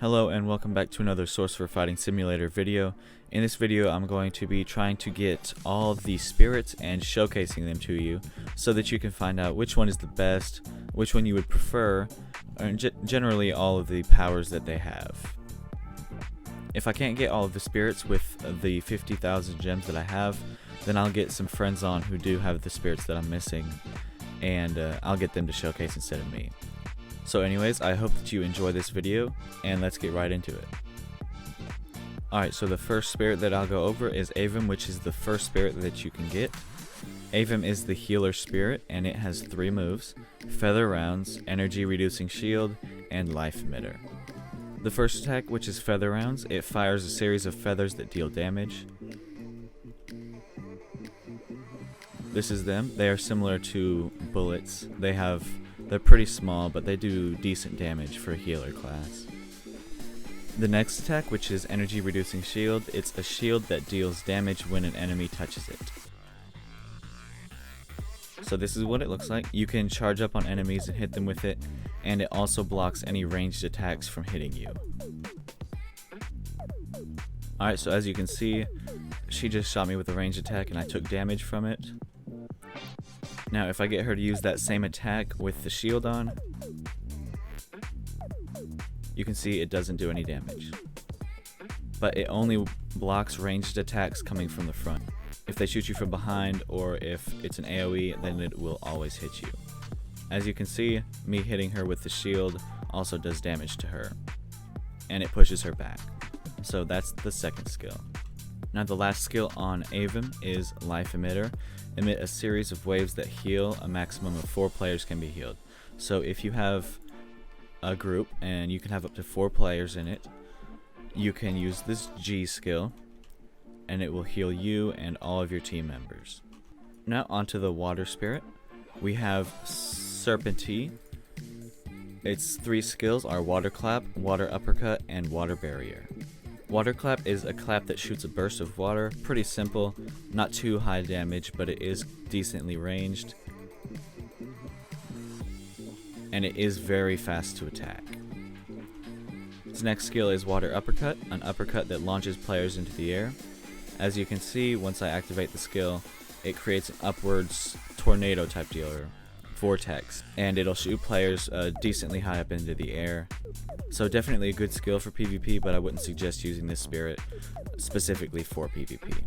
Hello and welcome back to another Sorcerer Fighting Simulator video. In this video I'm going to be trying to get all of the spirits and showcasing them to you so that you can find out which one is the best, which one you would prefer, and generally all of the powers that they have. If I can't get all of the spirits with the 50,000 gems that I have, then I'll get some friends on who do have the spirits that I'm missing, and I'll get them to showcase instead of me. So anyways, I hope that you enjoy this video, and let's get right into it. Alright, so the first spirit that I'll go over is Avum, which is the first spirit that you can get. Avum is the healer spirit, and it has 3 moves: Feather Rounds, Energy Reducing Shield, and Life Emitter. The first attack, which is Feather Rounds, it fires a series of feathers that deal damage. This is them. They are similar to bullets. They're pretty small, but they do decent damage for a healer class. The next attack, which is Energy Reducing Shield, it's a shield that deals damage when an enemy touches it. So this is what it looks like. You can charge up on enemies and hit them with it, and it also blocks any ranged attacks from hitting you. Alright, so as you can see, she just shot me with a ranged attack and I took damage from it. Now if I get her to use that same attack with the shield on, you can see it doesn't do any damage. But it only blocks ranged attacks coming from the front. If they shoot you from behind or if it's an AoE, then it will always hit you. As you can see, me hitting her with the shield also does damage to her, and it pushes her back. So that's the second skill. Now the last skill on Avum is Life Emitter. Emit a series of waves that heal. A maximum of 4 players can be healed. So if you have a group and you can have up to 4 players in it, you can use this G skill and it will heal you and all of your team members. Now onto the water spirit. We have Serpentine. Its 3 skills are Water Clap, Water Uppercut, and Water Barrier. Water Clap is a clap that shoots a burst of water. Pretty simple, not too high damage, but it is decently ranged. And it is very fast to attack. Its next skill is Water Uppercut, an uppercut that launches players into the air. As you can see, once I activate the skill, it creates an upwards tornado type deal, or vortex, and it'll shoot players decently high up into the air. So definitely a good skill for PvP, but I wouldn't suggest using this spirit specifically for PvP.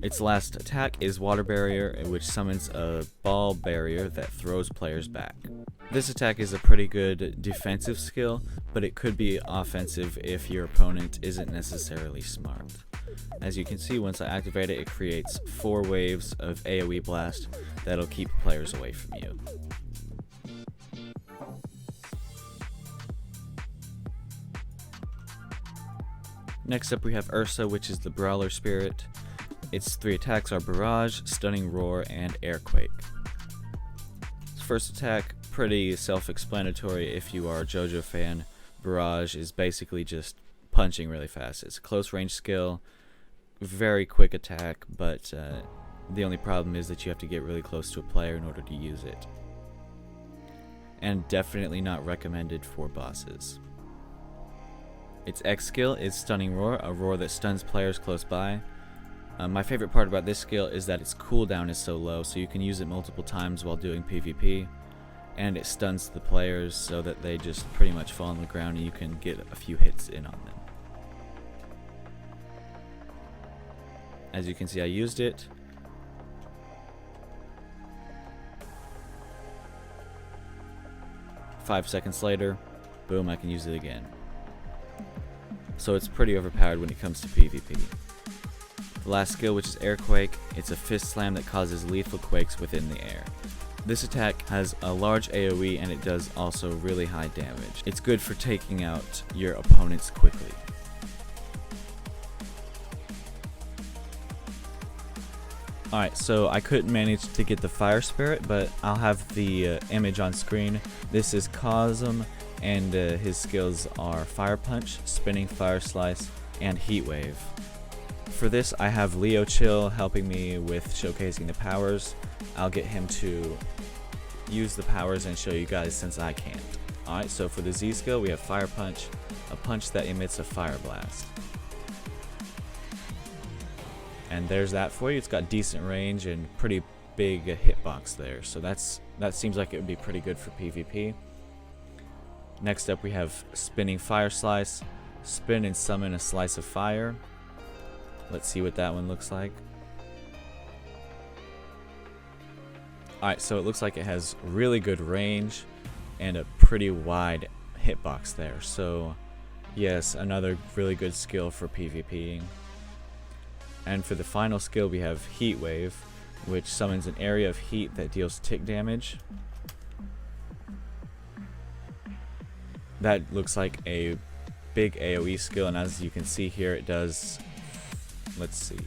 Its last attack is Water Barrier, which summons a ball barrier that throws players back. This attack is a pretty good defensive skill, but it could be offensive if your opponent isn't necessarily smart. As you can see, once I activate it, it creates 4 waves of AoE blast that'll keep players away from you. Next up we have Ursa, which is the Brawler spirit. Its 3 attacks are Barrage, Stunning Roar, and Airquake. Its first attack, pretty self-explanatory if you are a JoJo fan. Barrage is basically just punching really fast. It's a close range skill, very quick attack, but the only problem is that you have to get really close to a player in order to use it. And definitely not recommended for bosses. Its X skill is Stunning Roar, a roar that stuns players close by. My favorite part about this skill is that its cooldown is so low, so you can use it multiple times while doing PvP, and it stuns the players so that they just pretty much fall on the ground and you can get a few hits in on them. As you can see, I used it. Five seconds later, boom, I can use it again. So it's pretty overpowered when it comes to PvP. The last skill, which is Airquake, it's a fist slam that causes lethal quakes within the air. This attack has a large AoE and it does also really high damage. It's good for taking out your opponents quickly. Alright, so I couldn't manage to get the fire spirit, but I'll have the image on screen. This is Cosm, and his skills are Fire Punch, Spinning Fire Slice, and Heat Wave. For this I have Leo Chill helping me with showcasing the powers. I'll get him to use the powers and show you guys since I can't. Alright, so for the Z skill, we have Fire Punch, a punch that emits a Fire Blast. And there's that for you. It's got decent range and pretty big hitbox there. So that seems like it would be pretty good for PvP. Next up we have Spinning Fire Slice. Spin and summon a slice of fire. Let's see what that one looks like. Alright, so it looks like it has really good range and a pretty wide hitbox there. So yes, another really good skill for PvPing. And for the final skill we have Heat Wave, which summons an area of heat that deals tick damage. That looks like a big AoE skill, and as you can see here it does, let's see,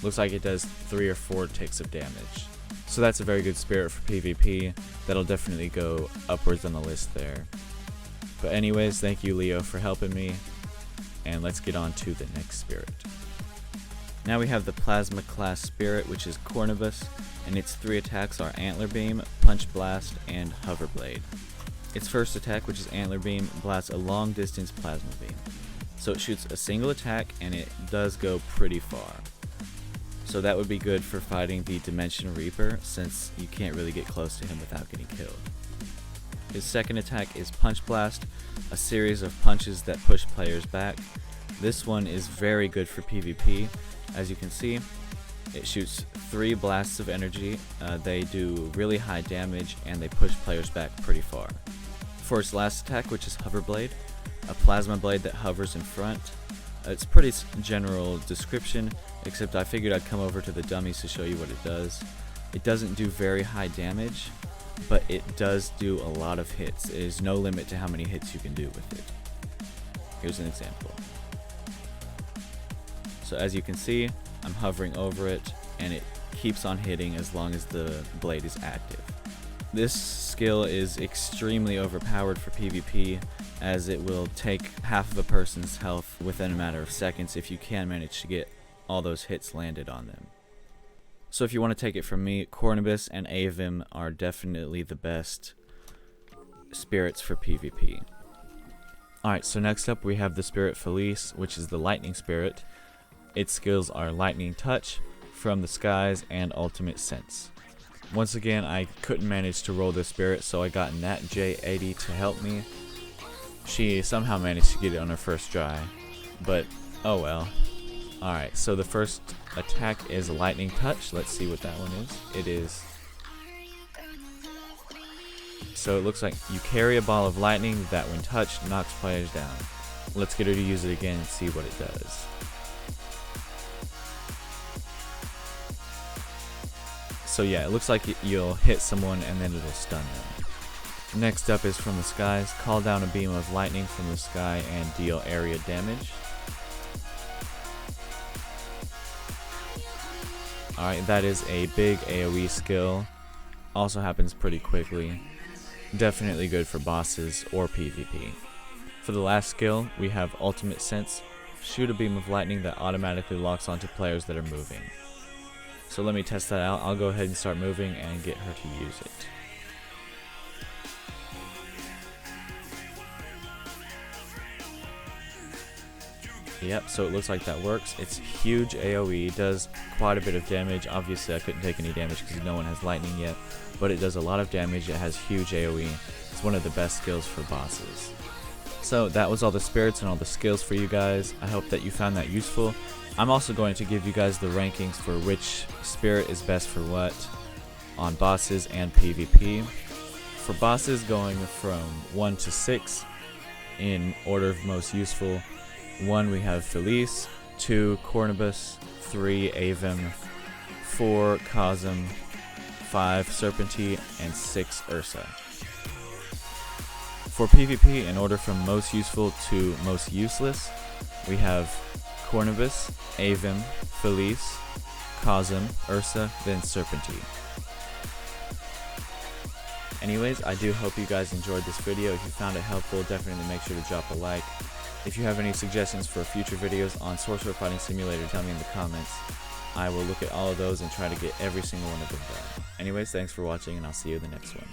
looks like it does 3 or 4 ticks of damage. So that's a very good spirit for PvP. That'll definitely go upwards on the list there. But anyways, thank you Leo for helping me, and let's get on to the next spirit. Now we have the Plasma class spirit, which is Cornubus, and its 3 attacks are Antler Beam, Punch Blast, and Hover Blade. Its first attack, which is Antler Beam, blasts a long distance plasma beam. So it shoots a single attack and it does go pretty far. So that would be good for fighting the Dimension Reaper, since you can't really get close to him without getting killed. His second attack is Punch Blast, a series of punches that push players back. This one is very good for PvP. As you can see, it shoots 3 blasts of energy. They do really high damage and they push players back pretty far. For its last attack, which is Hover Blade, a plasma blade that hovers in front. It's pretty general description, except I figured I'd come over to the dummies to show you what it does. It doesn't do very high damage, but it does do a lot of hits. There's no limit to how many hits you can do with it. Here's an example. So as you can see, I'm hovering over it and it keeps on hitting as long as the blade is active. This skill is extremely overpowered for PvP, as it will take half of a person's health within a matter of seconds if you can manage to get all those hits landed on them. So if you want to take it from me, Cornubus and Avim are definitely the best spirits for PvP. Alright, so next up we have the spirit Felice, which is the lightning spirit. Its skills are Lightning Touch, From the Skies, and Ultimate Sense. Once again, I couldn't manage to roll this spirit, so I got Nat J80 to help me. She somehow managed to get it on her first try, but oh well. Alright, so the first attack is Lightning Touch. Let's see what that one is. It is... So it looks like you carry a ball of lightning that when touched knocks players down. Let's get her to use it again and see what it does. So yeah, it looks like you'll hit someone and then it'll stun them. Next up is From the Skies. Call down a beam of lightning from the sky and deal area damage. Alright, that is a big AoE skill. Also happens pretty quickly. Definitely good for bosses or PvP. For the last skill, we have Ultimate Sense. Shoot a beam of lightning that automatically locks onto players that are moving. So let me test that out. I'll go ahead and start moving and get her to use it. Yep, so it looks like that works. It's huge AoE, does quite a bit of damage. Obviously I couldn't take any damage because no one has lightning yet, but it does a lot of damage. It has huge AoE. It's one of the best skills for bosses. So that was all the spirits and all the skills for you guys. I hope that you found that useful. I'm also going to give you guys the rankings for which spirit is best for what on bosses and PvP. For bosses, going from 1 to 6 in order of most useful. 1 we have Felice, 2 Cornubus, 3 Avim, 4 Cosm, 5 Serpentine, and 6 Ursa. For PvP, in order from most useful to most useless, we have Cornubus, Avim, Felice, Cosm, Ursa, then Serpentine. Anyways, I do hope you guys enjoyed this video. If you found it helpful, definitely make sure to drop a like. If you have any suggestions for future videos on Sorcerer Fighting Simulator, tell me in the comments. I will look at all of those and try to get every single one of them done. Anyways, thanks for watching, and I'll see you in the next one.